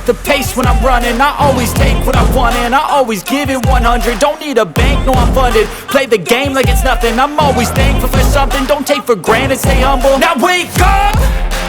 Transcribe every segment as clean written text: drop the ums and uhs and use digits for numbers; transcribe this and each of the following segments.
the pace when I'm running. I always take what I want and I always give it 100. Don't need a bank, no I'm funded. Play the game like it's nothing. I'm always thankful for something. Don't take for granted, stay humble. Now wake up!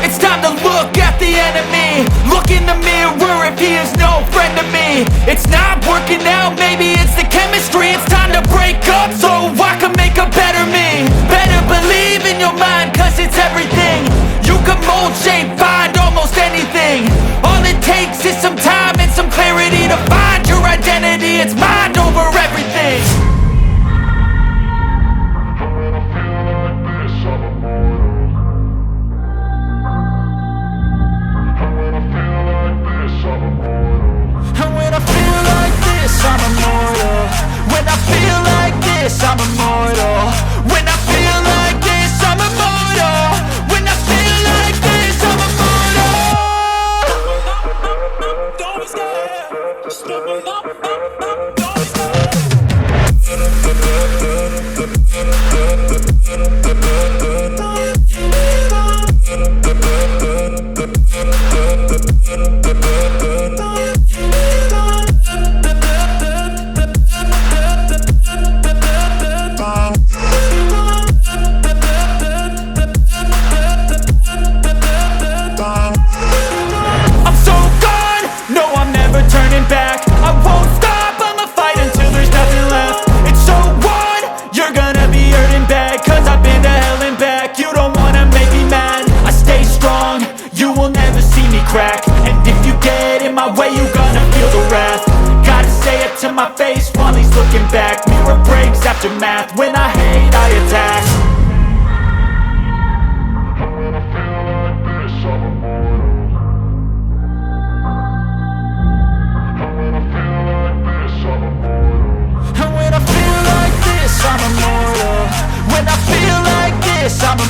It's time to look at the enemy. Look in the mirror if he is no friend to me. It's not working out, maybe it's the chemistry. It's time to break up so I can make a better me. Better believe in your mind, cause it's everything. You can mold, shape, find almost anything. All it takes is some time and some clarity to find your identity. It's mind over everything. And when I feel like this, I'm immortal. When I feel like this, I'm immortal. When I feel like this, I'm immortal. When I feel like this, I'm immortal. Don't be scared. Just level up, don't be scared. And if you get in my way, you gonna feel the wrath. Gotta say it to my face while he's looking back. Mirror breaks after math. When I hate, I attack. And when I feel like this, I'm immortal. And when I feel like this, I'm immortal. And when I feel like this, I'm immortal. When I feel like this, I'm immortal.